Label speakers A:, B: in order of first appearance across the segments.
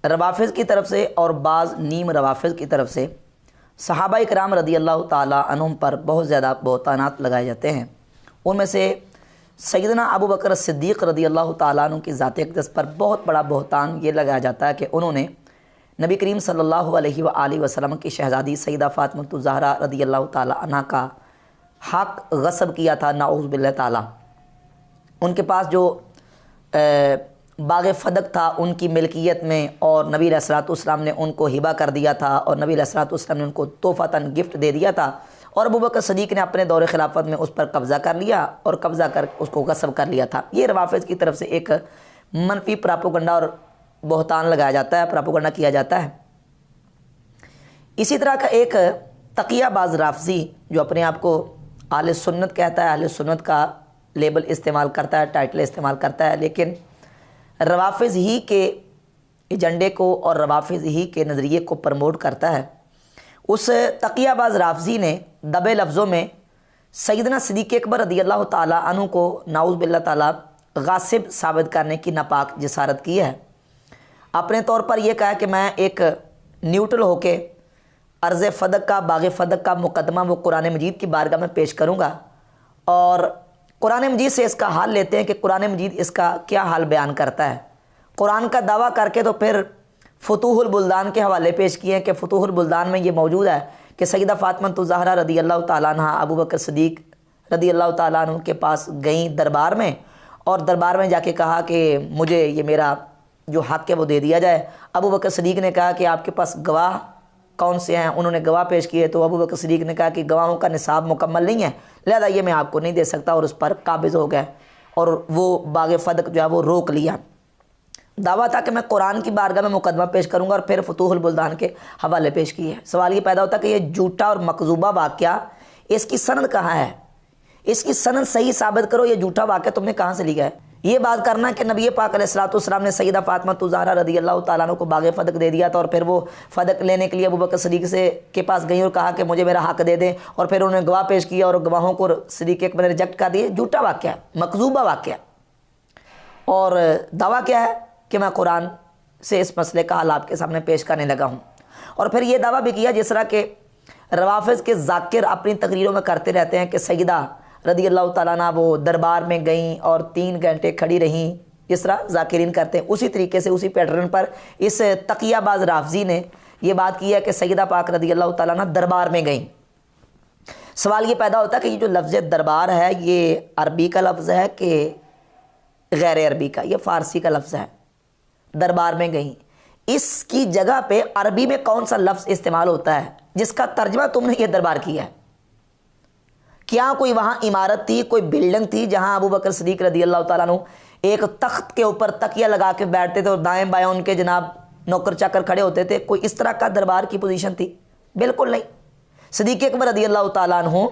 A: روافض کی طرف سے اور بعض نیم روافض کی طرف سے صحابہ اکرام رضی اللہ تعالیٰ عنہم پر بہت زیادہ بہتانات لگائے جاتے ہیں۔ ان میں سے سیدنا ابو بکر صدیق رضی اللہ تعالیٰ عنہ کی ذات اقدس پر بہت بڑا بہتان یہ لگایا جاتا ہے کہ انہوں نے نبی کریم صلی اللہ علیہ وآلہ وسلم کی شہزادی سیدہ فاطمہ الزہرا رضی اللہ تعالیٰ عنہ کا حق غصب کیا تھا، نعوذ باللہ تعالیٰ۔ ان کے پاس جو باغ فدق تھا ان کی ملکیت میں، اور نبی علیہ الصلوۃ والسلام نے ان کو ہبہ کر دیا تھا، اور نبی علیہ الصلوۃ والسلام نے ان کو تحفتاً گفٹ دے دیا تھا، اور ابو بکر صدیق نے اپنے دور خلافت میں اس پر قبضہ کر لیا اور قبضہ کر اس کو غصب کر لیا تھا۔ یہ روافض کی طرف سے ایک منفی پراپوگنڈا اور بہتان لگایا جاتا ہے، پراپوگنڈا کیا جاتا ہے۔ اسی طرح کا ایک تقیہ باز رافضی جو اپنے آپ کو اہل سنت کہتا ہے، اہل سنت کا لیبل استعمال کرتا ہے، ٹائٹل استعمال کرتا ہے، لیکن روافض ہی کے ایجنڈے کو اور روافض ہی کے نظریے کو پرموٹ کرتا ہے۔ اس تقیہ باز رافضی نے دبے لفظوں میں سیدنا صدیق اکبر رضی اللہ تعالیٰ عنہ کو نعوذ باللہ تعالیٰ غاصب ثابت کرنے کی ناپاک جسارت کی ہے۔ اپنے طور پر یہ کہا کہ میں ایک نیوٹرل ہو کے عرض فدق کا، باغ فدق کا مقدمہ وہ قرآن مجید کی بارگاہ میں پیش کروں گا، اور قرآن مجید سے اس کا حال لیتے ہیں کہ قرآن مجید اس کا کیا حال بیان کرتا ہے۔ قرآن کا دعویٰ کر کے تو پھر فتوح البلدان کے حوالے پیش کیے ہیں کہ فتوح البلدان میں یہ موجود ہے کہ سیدہ فاطمہ الزہرا رضی اللہ تعالیٰ عنہ ابو بکر صدیق رضی اللہ تعالیٰ عنہ کے پاس گئیں دربار میں، اور دربار میں جا کے کہا کہ مجھے یہ میرا جو حق ہے وہ دے دیا جائے۔ ابو بکر صدیق نے کہا کہ آپ کے پاس گواہ کون سے ہیں؟ انہوں نے گواہ پیش کیے، تو ابو بکر صدیق نے کہا کہ گواہوں کا نصاب مکمل نہیں ہے، لہذا یہ میں آپ کو نہیں دے سکتا، اور اس پر قابض ہو گئے اور وہ باغ فدق جو ہے وہ روک لیا۔ دعویٰ تھا کہ میں قرآن کی بارگاہ میں مقدمہ پیش کروں گا، اور پھر فتوح البلدان کے حوالے پیش کیے۔ سوال یہ پیدا ہوتا ہے کہ یہ جھوٹا اور مکذوبہ واقعہ، اس کی سند کہاں ہے؟ اس کی سند صحیح ثابت کرو، یہ جھوٹا واقعہ تم نے کہاں سے لیا ہے؟ یہ بات کرنا کہ نبی پاک علیہ الصلوۃ والسلام نے سیدہ فاطمہ الزہرا رضی اللہ تعالیٰ عنہ کو باغ فدق دے دیا تھا، اور پھر وہ فدق لینے کے لیے ابو بکر صدیق کے پاس گئیں اور کہا کہ مجھے میرا حق دے دیں، اور پھر انہوں نے گواہ پیش کیا اور گواہوں کو صدیق اکبر نے ریجیکٹ کر دیے۔ جھوٹا واقعہ ہے، مکذوبہ واقعہ۔ اور دعویٰ کیا ہے کہ میں قرآن سے اس مسئلے کا حل آپ کے سامنے پیش کرنے لگا ہوں۔ اور پھر یہ دعویٰ بھی کیا جس طرح کہ روافض کے ذاکر اپنی تقریروں میں کرتے رہتے ہیں کہ سیدہ رضی اللہ تعالیٰ عنہ وہ دربار میں گئیں اور 3 گھنٹے کھڑی رہیں، اس طرح ذاکرین کرتے ہیں۔ اسی طریقے سے اسی پیٹرن پر اس تقیہ باز رافضی نے یہ بات کی ہے کہ سیدہ پاک رضی اللہ تعالیٰ عنہ دربار میں گئیں۔ سوال یہ پیدا ہوتا ہے کہ یہ جو لفظ دربار ہے یہ عربی کا لفظ ہے کہ غیر عربی کا؟ یہ فارسی کا لفظ ہے۔ دربار میں گئیں، اس کی جگہ پہ عربی میں کون سا لفظ استعمال ہوتا ہے جس کا ترجمہ تم نے یہ دربار کیا ہے؟ کیا کوئی وہاں عمارت تھی، کوئی بلڈنگ تھی جہاں ابو بکر صدیق رضی اللہ تعالیٰ عنہ ایک تخت کے اوپر تکیہ لگا کے بیٹھتے تھے اور دائیں بائیں ان کے جناب نوکر چاکر کھڑے ہوتے تھے؟ کوئی اس طرح کا دربار کی پوزیشن تھی؟ بالکل نہیں۔ صدیق اکبر رضی اللہ تعالیٰ عنہ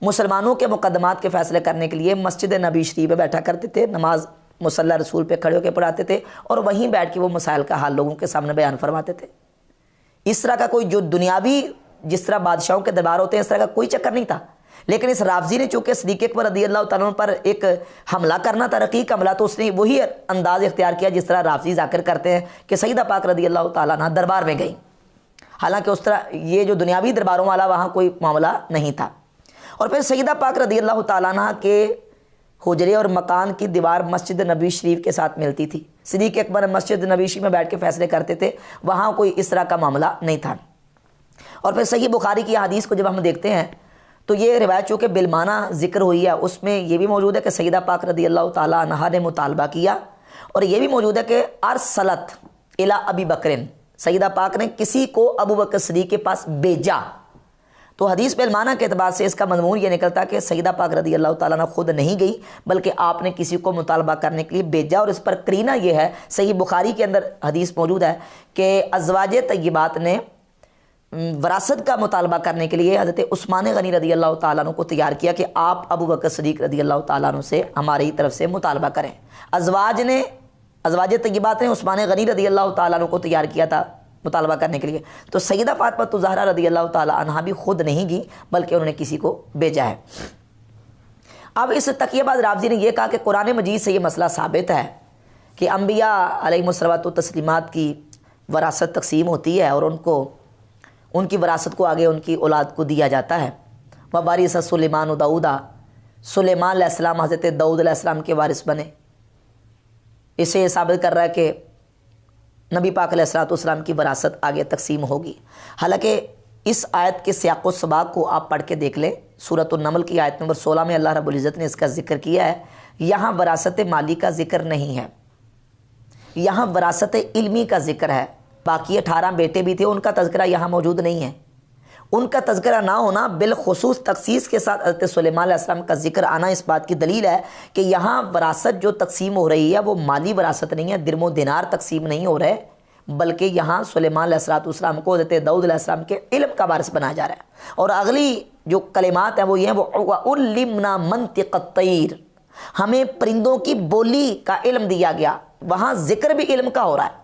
A: مسلمانوں کے مقدمات کے فیصلے کرنے کے لیے مسجد نبی شریف میں بیٹھا کرتے تھے، نماز مصلی رسول پہ کھڑے ہو کے پڑھاتے تھے، اور وہیں بیٹھ کے وہ مسائل کا حل لوگوں کے سامنے بیان فرماتے تھے۔ اس طرح کا کوئی جو دنیاوی جس طرح بادشاہوں کے دربار ہوتے ہیں اس طرح کا کوئی چکر نہیں تھا۔ لیکن اس رافضی نے چونکہ صدیق اکبر رضی اللہ تعالیٰ عنہ پر ایک حملہ کرنا تھا، رقیق حملہ، تو اس نے وہی انداز اختیار کیا جس طرح رافضی ذکر کرتے ہیں کہ سیدہ پاک رضی اللہ تعالیٰ عنہ دربار میں گئیں، حالانکہ اس طرح یہ جو دنیاوی درباروں والا وہاں کوئی معاملہ نہیں تھا۔ اور پھر سیدہ پاک رضی اللہ تعالیٰ عنہ کے حجرے اور مکان کی دیوار مسجد نبی شریف کے ساتھ ملتی تھی۔ صدیق اکبر مسجد نبی شریف میں بیٹھ کے فیصلے کرتے تھے، وہاں کوئی اس طرح کا معاملہ نہیں تھا۔ اور پھر صحیح بخاری کی حدیث کو جب ہم دیکھتے ہیں تو یہ روایت چونکہ بالمعنی ذکر ہوئی ہے، اس میں یہ بھی موجود ہے کہ سیدہ پاک رضی اللہ تعالیٰ عنہا نے مطالبہ کیا، اور یہ بھی موجود ہے کہ ارسلت الی ابی بکرن، سیدہ پاک نے کسی کو ابو بکر صدیق کے پاس بھیجا۔ تو حدیث بالمعنی کے اعتبار سے اس کا مضمون یہ نکلتا کہ سیدہ پاک رضی اللہ تعالیٰ عنہ خود نہیں گئی بلکہ آپ نے کسی کو مطالبہ کرنے کے لیے بھیجا۔ اور اس پر قرینہ یہ ہے، صحیح بخاری کے اندر حدیث موجود ہے کہ ازواج طیبات نے وراثت کا مطالبہ کرنے کے لیے حضرت عثمان غنی رضی اللہ تعالیٰ عنہ کو تیار کیا کہ آپ ابو بکر صدیق رضی اللہ تعالیٰ عنہ سے ہماری طرف سے مطالبہ کریں۔ ازواج طیبات نے عثمان غنی رضی اللہ تعالیٰ عنہ کو تیار کیا تھا مطالبہ کرنے کے لیے۔ تو سیدہ فاطمہ الزہرا رضی اللہ تعالیٰ عنہا بھی خود نہیں گئی بلکہ انہوں نے کسی کو بھیجا ہے۔ اب اس تقیہ باز رافضی نے یہ کہا کہ قرآن مجید سے یہ مسئلہ ثابت ہے کہ انبیاء علیہم الصلوۃ والتسلیمات کی وراثت تقسیم ہوتی ہے اور ان کی وراثت کو آگے ان کی اولاد کو دیا جاتا ہے۔ ووارث سلیمان و داؤدا، سلیمان علیہ السلام حضرت داؤد علیہ السلام کے وارث بنے۔ اسے یہ ثابت کر رہا ہے کہ نبی پاک علیہ السلام کی وراثت آگے تقسیم ہوگی۔ حالانکہ اس آیت کے سیاق و سباق کو آپ پڑھ کے دیکھ لیں، سورۃ النمل کی آیت نمبر 16 میں اللہ رب العزت نے اس کا ذکر کیا ہے۔ یہاں وراثت مالی کا ذکر نہیں ہے، یہاں وراثت علمی کا ذکر ہے۔ باقی 18 بیٹے بھی تھے، ان کا تذکرہ یہاں موجود نہیں ہے۔ ان کا تذکرہ نہ ہونا بالخصوص تخصیص کے ساتھ حضرت سلیمان علیہ السلام کا ذکر آنا اس بات کی دلیل ہے کہ یہاں وراثت جو تقسیم ہو رہی ہے وہ مالی وراثت نہیں ہے، درم و دینار تقسیم نہیں ہو رہے، بلکہ یہاں سلیمان علیہ السلام کو حضرت داؤد علیہ السلام کے علم کا وارث بنایا جا رہا ہے۔ اور اگلی جو کلمات ہیں وہ یہ ہیں، وَعُلِّمْنَا مَنْطِقَ الطَّيْرِ، ہمیں پرندوں کی بولی کا علم دیا گیا۔ وہاں ذکر بھی علم کا ہو رہا ہے،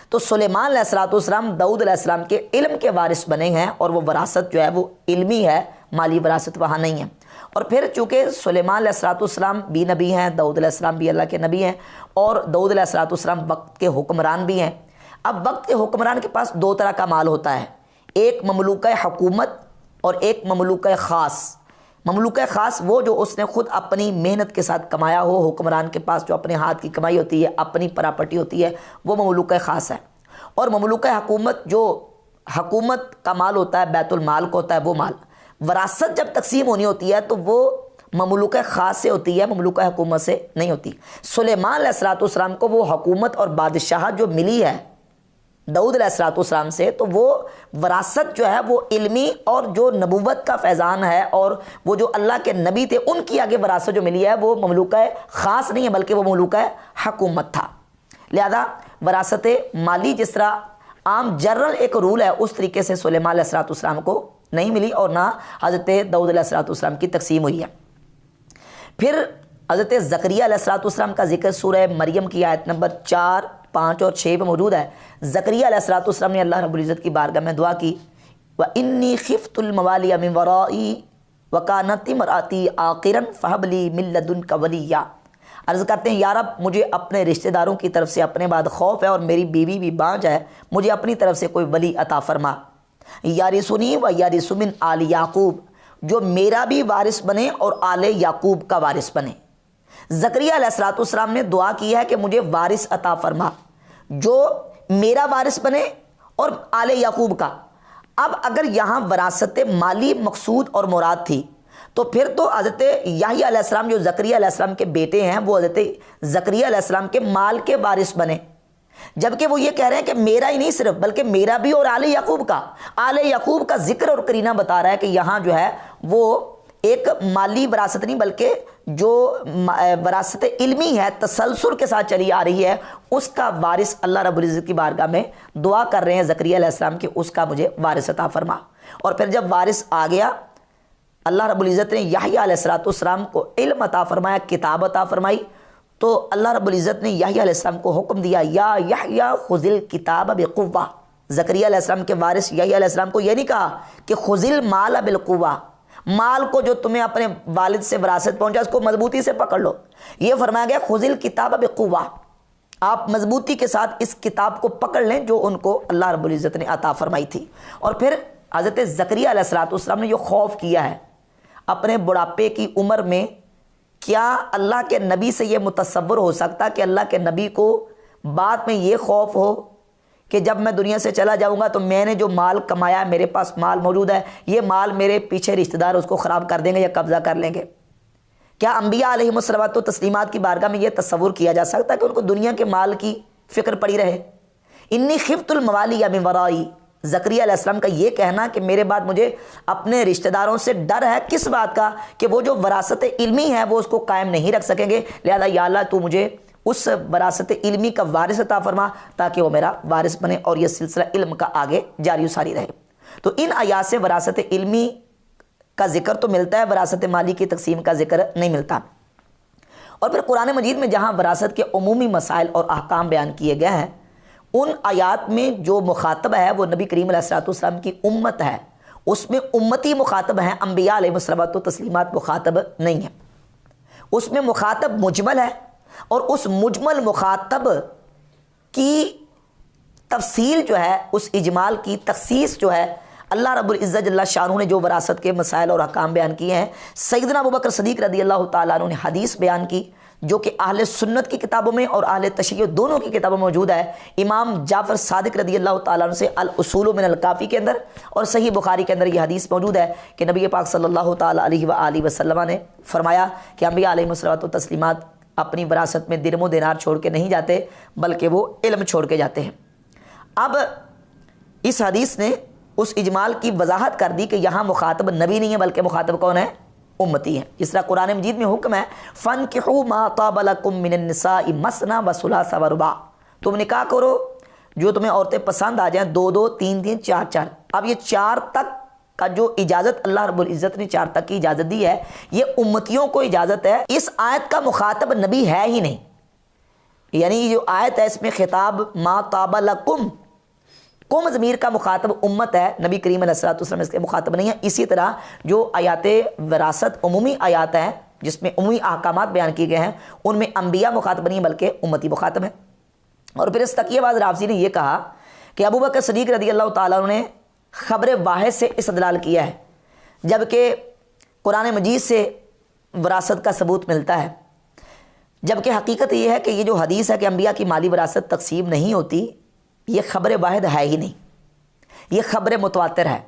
A: تو سلیمان علیہ السلام داؤد علیہ السلام کے علم کے وارث بنے ہیں، اور وہ وراثت جو ہے وہ علمی ہے، مالی وراثت وہاں نہیں ہے۔ اور پھر چونکہ سلیمان علیہ السلام بھی نبی ہیں، داؤد علیہ السلام بھی اللہ کے نبی ہیں، اور داؤد علیہ السلام وقت کے حکمران بھی ہیں۔ اب وقت کے حکمران کے پاس دو طرح کا مال ہوتا ہے، ایک مملوکہ حکومت اور ایک مملوکہ خاص۔ مملوکہ خاص وہ جو اس نے خود اپنی محنت کے ساتھ کمایا ہو، حکمران کے پاس جو اپنے ہاتھ کی کمائی ہوتی ہے، اپنی پراپرٹی ہوتی ہے، وہ مملوکہ خاص ہے۔ اور مملوکہ حکومت جو حکومت کا مال ہوتا ہے، بیت المال کو ہوتا ہے، وہ مال وراثت جب تقسیم ہونی ہوتی ہے تو وہ مملوکہ خاص سے ہوتی ہے، مملوکہ حکومت سے نہیں ہوتی۔ سلیمان علیہ السلام کو وہ حکومت اور بادشاہت جو ملی ہے داؤد علیہ السلام سے، تو وہ وراثت جو ہے وہ علمی اور جو نبوت کا فیضان ہے، اور وہ جو اللہ کے نبی تھے ان کی آگے وراثت جو ملی ہے وہ مملوکہ خاص نہیں ہے، بلکہ وہ مملوکہ حکومت تھا۔ لہذا وراثت مالی جس طرح عام جنرل ایک رول ہے، اس طریقے سے سلیمان علیہ السلام کو نہیں ملی، اور نہ حضرت داؤد علیہ السلام کی تقسیم ہوئی ہے۔ پھر حضرت زکریا علیہ السلام کا ذکر سورہ مریم کی آیت نمبر 4، 5 اور 6 میں موجود ہے۔ زکریا علیہ السلام نے اللہ رب العزت کی بارگاہ میں دعا کی، وَإِنِّي خِفْتُ الْمَوَالِيَ مِنْ وَرَائِي وَكَانَتِ امْرَأَتِي عَاقِرًا فَهَبْ لِي مِن لَّدُنْكَ وَلِيًّا۔ عرض کرتے ہیں، یا رب مجھے اپنے رشتہ داروں کی طرف سے اپنے بعد خوف ہے، اور میری بیوی بھی بانجھ ہے، مجھے اپنی طرف سے کوئی ولی عطا فرما۔ یارثنی و یارث من آل یعقوب، جو میرا بھی وارث بنے اور آل یعقوب کا وارث بنے۔ زکریا علیہ السلام نے دعا کی ہے کہ مجھے وارث عطا فرما جو میرا وارث بنے اور آل یعقوب کا۔ اب اگر یہاں وراثت مالی مقصود اور مراد تھی تو پھر تو حضرت یحییٰ علیہ السلام جو زکریا علیہ السلام کے بیٹے ہیں وہ حضرت زکریا علیہ السلام کے مال کے وارث بنے، جبکہ وہ یہ کہہ رہے ہیں کہ میرا ہی نہیں صرف بلکہ میرا بھی اور آل یعقوب کا۔ آل یعقوب کا ذکر اور قرینہ بتا رہا ہے کہ یہاں جو ہے وہ ایک مالی وراثت نہیں بلکہ جو وراثت علمی ہے، تسلسل کے ساتھ چلی آ رہی ہے، اس کا وارث اللہ رب العزت کی بارگاہ میں دعا کر رہے ہیں زکریا علیہ السلام کہ اس کا مجھے وارث عطا فرما۔ اور پھر جب وارث آ گیا، اللہ رب العزت نے یحییٰ علیہ السلام کو علم عطا فرمایا، کتاب عطا فرمائی، تو اللہ رب العزت نے یحییٰ علیہ السلام کو حکم دیا، یا یحییٰ خذ الکتاب بقوہ۔ زکریا علیہ السلام کے وارث یحییٰ علیہ السلام کو یہ نہیں کہا کہ خذ المال بالقوہ، مال کو جو تمہیں اپنے والد سے وراثت پہنچا اس کو مضبوطی سے پکڑ لو، یہ فرمایا گیا خذ الکتاب بقوہ، آپ مضبوطی کے ساتھ اس کتاب کو پکڑ لیں جو ان کو اللہ رب العزت نے عطا فرمائی تھی۔ اور پھر حضرت زکریا علیہ السلام نے جو خوف کیا ہے اپنے بڑھاپے کی عمر میں، کیا اللہ کے نبی سے یہ متصور ہو سکتا کہ اللہ کے نبی کو بعد میں یہ خوف ہو کہ جب میں دنیا سے چلا جاؤں گا تو میں نے جو مال کمایا ہے، میرے پاس مال موجود ہے، یہ مال میرے پیچھے رشتہ دار اس کو خراب کر دیں گے یا قبضہ کر لیں گے؟ کیا انبیاء علیہم الصلوات و تسلیمات کی بارگاہ میں یہ تصور کیا جا سکتا ہے کہ ان کو دنیا کے مال کی فکر پڑی رہے؟ انی خفت الموالی من ورائی، زکریا علیہ السلام کا یہ کہنا کہ میرے بعد مجھے اپنے رشتہ داروں سے ڈر ہے، کس بات کا؟ کہ وہ جو وراثت علمی ہے وہ اس کو قائم نہیں رکھ سکیں گے، لہذا یا اللہ تو مجھے اس وراثت علمی کا وارث عطا فرما تاکہ وہ میرا وارث بنے اور یہ سلسلہ علم کا آگے جاری و ساری رہے۔ تو ان آیات سے وراثت علمی کا ذکر تو ملتا ہے، وراثت مالی کی تقسیم کا ذکر نہیں ملتا۔ اور پھر قرآن مجید میں جہاں وراثت کے عمومی مسائل اور احکام بیان کیے گئے ہیں، ان آیات میں جو مخاطب ہے وہ نبی کریم علیہ السلام کی امت ہے، اس میں امتی مخاطب ہیں، انبیاء علیہ الصلوۃ والتسلیمات مخاطب نہیں ہیں۔ اس میں مخاطب مجمل ہے، اور اس مجمل مخاطب کی تفصیل جو ہے اس اجمال کی تخصیص جو ہے اللہ رب العزت جل شانہ نے جو وراثت کے مسائل اور احکام بیان کیے ہیں، سیدنا ابوبکر صدیق رضی اللہ تعالیٰ عنہ نے حدیث بیان کی جو کہ اہل سنت کی کتابوں میں اور اہل تشیع دونوں کی کتابوں میں موجود ہے۔ امام جعفر صادق رضی اللہ تعالیٰ عنہ سے الاصول من الکافی کے اندر اور صحیح بخاری کے اندر یہ حدیث موجود ہے کہ نبی پاک صلی اللہ تعالیٰ علیہ وآلہ وسلم نے فرمایا کہ انبیاء علیہ الصلوۃ والتسلیمات اپنی وراثت میں درم و دینار چھوڑ کے نہیں جاتے بلکہ وہ علم چھوڑ کے جاتے ہیں۔ اب اس حدیث نے اس اجمال کی وضاحت کر دی کہ یہاں مخاطب نبی نہیں ہے بلکہ مخاطب کون ہے؟ امتی ہے۔ جس طرح قرآن مجید میں حکم ہے فَانْكِحُوا مَا طَابَ لَكُم مِّنَ النِّسَاءِ مَثْنَىٰ وَثُلَاثَ وَرُبَاعَ، تم نکاح کرو جو تمہیں عورتیں پسند آ جائیں، 2 2 3 3 4 4۔ اب یہ 4 تک کا جو اجازت اللہ رب العزت نے 4 تک کی اجازت دی ہے، یہ امتیوں کو اجازت ہے۔ اس آیت کا مخاطب نبی ہے ہی نہیں، یعنی جو آیت ہے اس میں خطاب ما طاب لکم، قوم ضمیر کا مخاطب امت ہے، نبی کریم علیہ الصلوۃ والسلام اس کے مخاطب نہیں ہے۔ اسی طرح جو آیات وراثت عمومی آیات ہیں جس میں عمومی احکامات بیان کیے گئے ہیں، ان میں انبیاء مخاطب نہیں بلکہ امتی مخاطب ہیں۔ اور پھر اس تقیہ باز رافضی نے یہ کہا کہ ابوبکر صدیق رضی اللہ تعالیٰ عنہ نے خبر واحد سے استدلال کیا ہے، جبکہ قرآن مجید سے وراثت کا ثبوت ملتا ہے، جبکہ حقیقت یہ ہے کہ یہ جو حدیث ہے کہ انبیاء کی مالی وراثت تقسیم نہیں ہوتی، یہ خبر واحد ہے ہی نہیں، یہ خبر متواتر ہے۔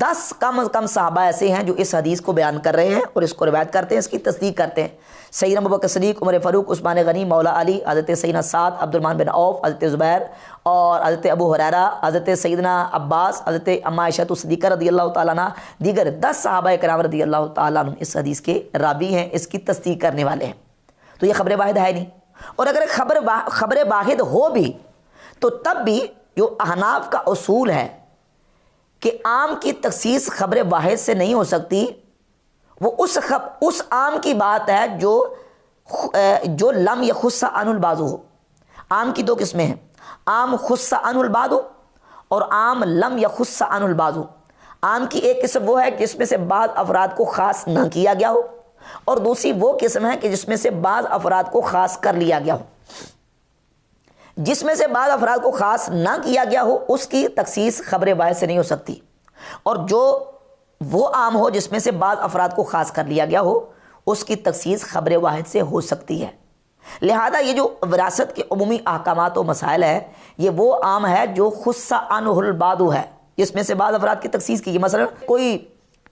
A: 10 کم از کم صحابہ ایسے ہیں جو اس حدیث کو بیان کر رہے ہیں اور اس کو روایت کرتے ہیں، اس کی تصدیق کرتے ہیں۔ سیدنا ابوبکر صدیق، عمر فاروق، عثمان غنی، مولا علی، حضرت سیدنا سعد، عبد الرحمن بن عوف، حضرت زبیر اور حضرت ابو ہریرہ، حضرت سیدنا عباس، حضرت ام عائشہ صدیقہ رضی اللہ تعالیٰ عنہ، دیگر 10 صحابہ کرام رضی اللہ تعالیٰ عنہ اس حدیث کے راوی ہیں، اس کی تصدیق کرنے والے ہیں۔ تو یہ خبر واحد ہے نہیں، اور اگر خبر واحد ہو بھی تو تب بھی جو احناف کا اصول ہے کہ عام کی تخصیص خبر واحد سے نہیں ہو سکتی، وہ اس عام کی بات ہے جو لم یخص عنہ البعض ہو۔ عام کی 2 قسمیں ہیں، عام خص عنہ البعض اور عام لم یخص عنہ البعض۔ عام کی ایک قسم وہ ہے جس میں سے بعض افراد کو خاص نہ کیا گیا ہو، اور دوسری وہ قسم ہے کہ جس میں سے بعض افراد کو خاص کر لیا گیا ہو۔ جس میں سے بعض افراد کو خاص نہ کیا گیا ہو اس کی تخصیص خبر واحد سے نہیں ہو سکتی، اور جو وہ عام ہو جس میں سے بعض افراد کو خاص کر لیا گیا ہو اس کی تخصیص خبر واحد سے ہو سکتی ہے۔ لہذا یہ جو وراثت کے عمومی احکامات و مسائل ہے، یہ وہ عام ہے جو خص عنہ البعض ہے، جس میں سے بعض افراد کی تخصیص کی گئی۔ مثلا کوئی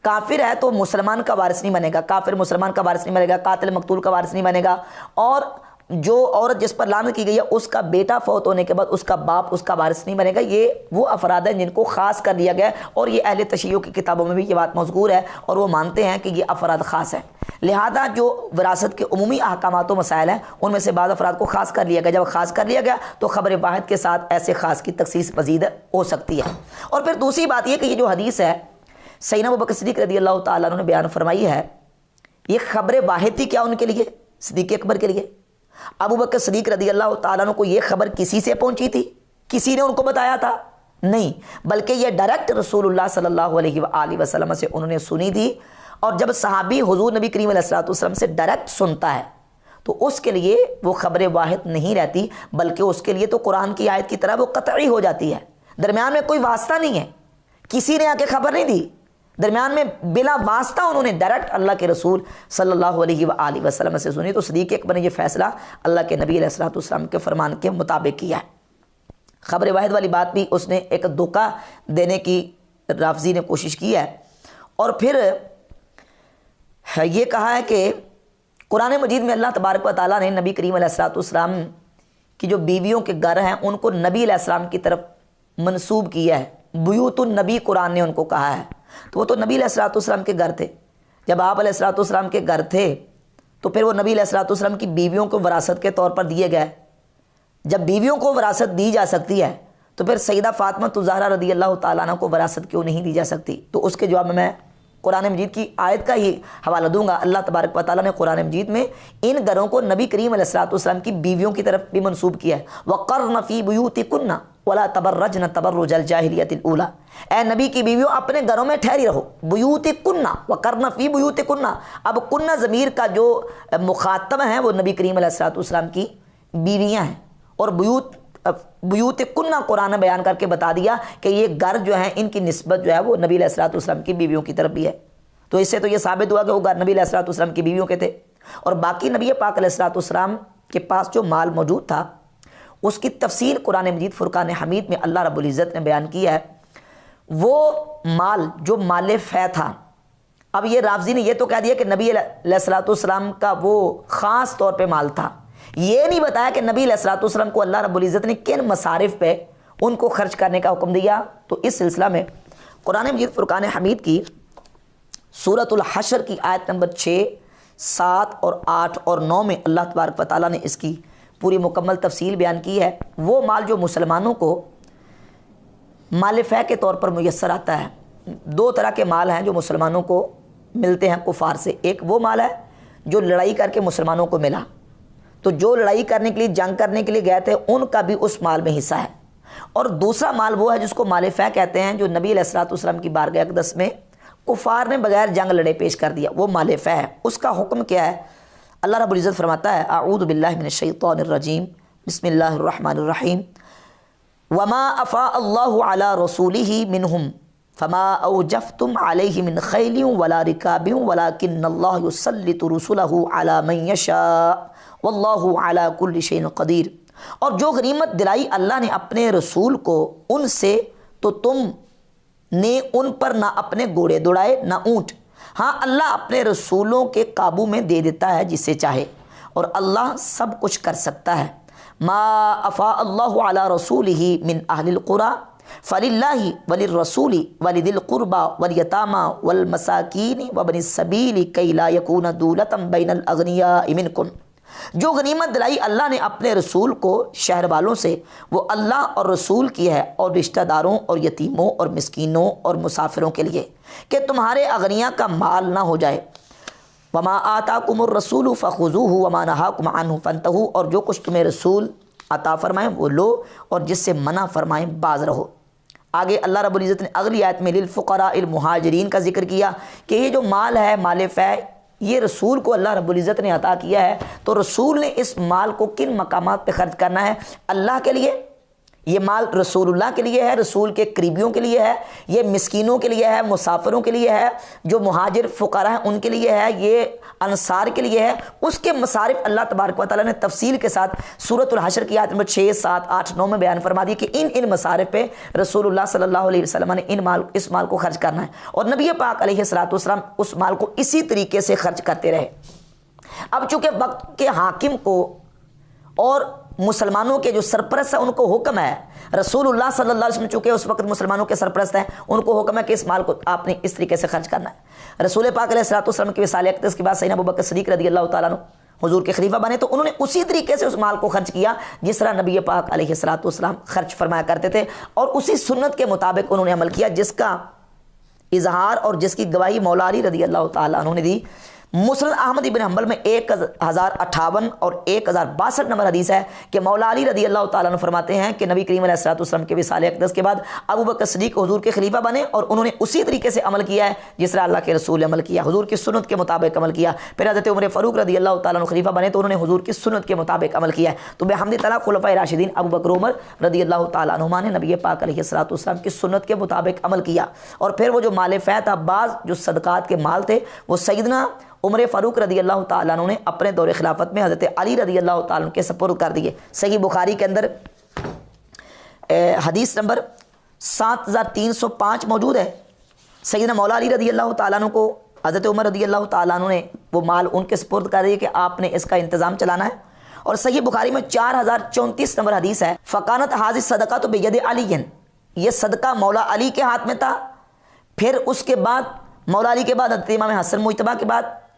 A: کافر ہے تو مسلمان کا وارث نہیں بنے گا، کافر مسلمان کا وارث نہیں بنے گا، قاتل مقتول کا وارث نہیں بنے گا، اور جو عورت جس پر لعنت کی گئی ہے اس کا بیٹا فوت ہونے کے بعد اس کا باپ اس کا وارث نہیں بنے گا۔ یہ وہ افراد ہیں جن کو خاص کر دیا گیا ہے، اور یہ اہل تشیع کی کتابوں میں بھی یہ بات مذکور ہے، اور وہ مانتے ہیں کہ یہ افراد خاص ہیں۔ لہذا جو وراثت کے عمومی احکامات و مسائل ہیں ان میں سے بعض افراد کو خاص کر لیا گیا، جب خاص کر لیا گیا تو خبر واحد کے ساتھ ایسے خاص کی تخصیص مزید ہو سکتی ہے۔ اور پھر دوسری بات یہ کہ یہ جو حدیث ہے سیدنا ابوبکر صدیق رضی اللہ تعالیٰ عنہ نے بیان فرمائی ہے، یہ خبر واحد تھی کیا ان کے لیے؟ صدیق اکبر کے لیے ابوبکر صدیق رضی اللہ تعالیٰ عنہ کو یہ خبر کسی سے پہنچی تھی؟ کسی نے ان کو بتایا تھا؟ نہیں، بلکہ یہ ڈائریکٹ رسول اللہ صلی اللہ علیہ وآلہ وسلم سے انہوں نے سنی تھی۔ اور جب صحابی حضور نبی کریم علیہ الصلوۃ والسلام سے ڈائریکٹ سنتا ہے تو اس کے لیے وہ خبر واحد نہیں رہتی، بلکہ اس کے لیے تو قرآن کی آیت کی طرح وہ قطعی ہو جاتی ہے۔ درمیان میں کوئی واسطہ نہیں ہے، کسی نے آ کے خبر نہیں دی، درمیان میں بلا واسطہ انہوں نے ڈائریکٹ اللہ کے رسول صلی اللہ علیہ وآلہ وسلم سے سنی۔ تو صدیق اکبر نے یہ فیصلہ اللہ کے نبی علیہ الصلوۃ والسلام کے فرمان کے مطابق کیا ہے۔ خبر واحد والی بات بھی اس نے ایک دھوکہ دینے کی رافضی نے کوشش کی ہے، اور پھر یہ کہا ہے کہ قرآن مجید میں اللہ تبارک و تعالیٰ نے نبی کریم علیہ الصلوۃ والسلام کی جو بیویوں کے گھر ہیں ان کو نبی علیہ السلام کی طرف منسوب کیا ہے، بیوت النبی قرآن نے ان کو کہا ہے۔ تو وہ تو نبی علیہ الصلوۃ والسلام کے گھر تھے، جب آپ علیہ الصلوۃ والسلام کے گھر تھے تو پھر وہ نبی علیہ الصلوۃ والسلام کی بیویوں کو وراثت کے طور پر دیے گئے۔ جب بیویوں کو وراثت دی جا سکتی ہے تو پھر سیدہ فاطمہ الزہرا رضی اللہ تعالیٰ عنہ کو وراثت کیوں نہیں دی جا سکتی؟ تو اس کے جواب میں قرآن مجید کی آیت کا ہی حوالہ دوں گا۔ اللہ تبارک و تعالیٰ نے قرآن مجید میں ان گھروں کو نبی کریم علیہ الصلوۃ والسلام کی بیویوں کی طرف بھی منسوب کیا ہے، وَقَرْنَ فِي بُيُوتِكُنَّ وَلَا تَبَرَّجْنَ تَبَرُّجَ الْجَاهِلِيَّةِ الْأُولَىٰ۔ اے نبی کی بیویوں اپنے گھروں میں ٹھہری رہو، بیوتکن وقرن فی بیوتکن۔ اب کنہ ضمیر کا جو مخاطب ہیں وہ نبی کریم علیہ الصلوۃ والسلام کی بیویاں ہیں، اور بیوت بیوت کنہ قرآن نے بیان کر کے بتا دیا کہ یہ گھر جو ہیں ان کی نسبت جو ہے وہ نبی علیہ الصلوۃ والسلام کی بیویوں کی طرف بھی ہے. تو اس سے تو یہ ثابت ہوا کہ وہ گھر نبی علیہ الصلوۃ والسلام کی بیویوں کے تھے. اور باقی نبی پاک علیہ الصلوۃ والسلام کے پاس جو مال موجود تھا اس کی تفصیل قرآن مجید فرقان حمید میں اللہ رب العزت نے بیان کیا ہے. وہ مال جو مال فے تھا، اب یہ رافضی نے یہ تو کہہ دیا کہ نبی علیہ الصلوۃ والسلام کا وہ خاص طور پہ مال تھا، یہ نہیں بتایا کہ نبی علیہ الصلوۃ والسلام کو اللہ رب العزت نے کن مصارف پہ ان کو خرچ کرنے کا حکم دیا. تو اس سلسلہ میں قرآن مجید فرقان حمید کی سورۃ الحشر کی آیت نمبر 6، 7 اور 8 اور 9 میں اللہ تبارک و تعالیٰ نے اس کی پوری مکمل تفصیل بیان کی ہے. وہ مال جو مسلمانوں کو مال فے کے طور پر میسر آتا ہے، دو طرح کے مال ہیں جو مسلمانوں کو ملتے ہیں کفار سے. ایک وہ مال ہے جو لڑائی کر کے مسلمانوں کو ملا، تو جو لڑائی کرنے کے لیے جنگ کرنے کے لیے گئے تھے ان کا بھی اس مال میں حصہ ہے. اور دوسرا مال وہ ہے جس کو مال فے کہتے ہیں، جو نبی علیہ الصلوۃ والسلام کی بارگاہ اقدس میں کفار نے بغیر جنگ لڑے پیش کر دیا، وہ مال فے ہے. اس کا حکم کیا ہے؟ اللہ رب العزت فرماتا ہے اعوذ باللہ من الشیطان الرجیم بسم اللہ الرحمن الرحیم وما افاء اللہ علی رسولہ منہم فما اوجفتم علیہ من خیل ولا رکاب ولکن اللہ یسلط رسلہ علی من یشاء واللہ علی کل شیء قدیر. اور جو غنیمت دلائی اللہ نے اپنے رسول کو ان سے، تو تم نے ان پر نہ اپنے گھوڑے دوڑائے نہ اونٹ. ہاں اللہ اپنے رسولوں کے قابو میں دے دیتا ہے جسے چاہے، اور اللہ سب کچھ کر سکتا ہے. ما افاء اللہ علی رسولہ من اہل القری فللہ وللرسول ولذی القربى والیتامى والمساکین وابن السبیل کی لا یکون دولۃ بین الاغنیاء منکم. جو غنیمت دلائی اللہ نے اپنے رسول کو شہر والوں سے، وہ اللہ اور رسول کی ہے، اور رشتہ داروں اور یتیموں اور مسکینوں اور مسافروں کے لیے، کہ تمہارے اغنیاء کا مال نہ ہو جائے. وما آتاکم الرسول فخذوہ وما نہاکم عنہ فانتہوا. اور جو کچھ تمہیں رسول عطا فرمائیں وہ لو، اور جس سے منع فرمائیں باز رہو. آگے اللہ رب العزت نے اگلی آیت میں للفقراء المہاجرین کا ذکر کیا کہ یہ جو مال ہے مال فے، یہ رسول کو اللہ رب العزت نے عطا کیا ہے. تو رسول نے اس مال کو کن مقامات پہ خرچ کرنا ہے؟ اللہ کے لیے، یہ مال رسول اللہ کے لیے ہے، رسول کے قریبیوں کے لیے ہے، یہ مسکینوں کے لیے ہے، مسافروں کے لیے ہے، جو مہاجر فقراء ہیں ان کے لیے ہے، یہ انصار کے لیے ہے. اس کے مصارف اللہ تبارک و تعالیٰ نے تفصیل کے ساتھ سورۃ الحشر کی آیت نمبر 6، 7، 8، 9 میں بیان فرما دی کہ ان مصارف پہ رسول اللہ صلی اللہ علیہ وسلم نے اس مال کو خرچ کرنا ہے. اور نبی پاک علیہ الصلوۃ والسلام اس مال کو اسی طریقے سے خرچ کرتے رہے. اب چونکہ وقت کے حاکم کو اور مسلمانوں کے جو سرپرست ہیں ان کو حکم ہے، رسول اللہ صلی اللہ علیہ وسلم چونکہ اس وقت مسلمانوں کے سرپرست ہیں، ان کو حکم ہے کہ اس مال کو آپ نے اس طریقے سے خرچ کرنا ہے. رسول پاک علیہ الصلوۃ والسلام کی وصال اقدس کے بعد سیدنا ابوبکر صدیق رضی اللہ تعالیٰ عنہ حضور کے خلیفہ بنے، تو انہوں نے اسی طریقے سے اس مال کو خرچ کیا جس طرح نبی پاک علیہ الصلوۃ والسلام خرچ فرمایا کرتے تھے، اور اسی سنت کے مطابق انہوں نے عمل کیا جس کا اظہار اور جس کی گواہی مولا علی رضی اللہ تعالیٰ عنہ نے دی. مسند احمد بن حنبل میں 1058 اور 1062 نمبر حدیث ہے کہ مولا علی رضی اللہ تعالیٰ عنہ فرماتے ہیں کہ نبی کریم علیہ الصلوۃ والسلام کے وصال اقدس کے بعد ابوبکر صدیق حضور کے خلیفہ بنے، اور انہوں نے اسی طریقے سے عمل کیا ہے جس طرح اللہ کے رسول نے عمل کیا، حضور کی سنت کے مطابق عمل کیا. پھر حضرت عمر فاروق رضی اللہ تعالیٰ عنہ خلیفہ بنے تو انہوں نے حضور کی سنت کے مطابق عمل کیا ہے. تو بحمد تعالیٰ خلفائے راشدین ابوبکر عمر رضی اللہ تعالیٰ عنہما نے نبی پاک علیہ الصلوۃ والسلام کی سنت کے مطابق عمل کیا. اور پھر وہ جو مال فے تھا، بعض جو صدقات کے مال تھے، وہ سیدنا عمر فاروق رضی اللہ تعالیٰ عنہ نے اپنے دور خلافت میں حضرت علی رضی اللہ تعالیٰ عنہ کے سپرد کر دیے. صحیح بخاری کے اندر حدیث نمبر 7305 موجود ہے. سیدنا مولا علی رضی اللہ تعالیٰ عنہ کو حضرت عمر رضی اللہ تعالیٰ عنہ نے وہ مال ان کے سپرد کر دیے کہ آپ نے اس کا انتظام چلانا ہے. اور صحیح بخاری میں 4034 نمبر حدیث ہے فقانت حاضر صدقہ تو بید علی، یہ صدقہ مولا علی کے ہاتھ میں تھا. پھر اس کے بعد مولا علی کے بعد حضرت امام حسن مجتبیٰ کے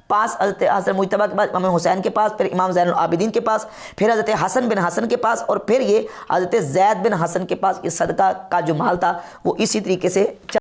A: پاس، حضرت حسن مجتبیٰ کے بعد امام حسین کے پاس، پھر امام زین العابدین کے پاس، پھر حضرت حسن بن حسن کے پاس، اور پھر یہ حضرت زید بن حسن کے پاس. یہ صدقہ کا جو مال تھا وہ اسی طریقے سے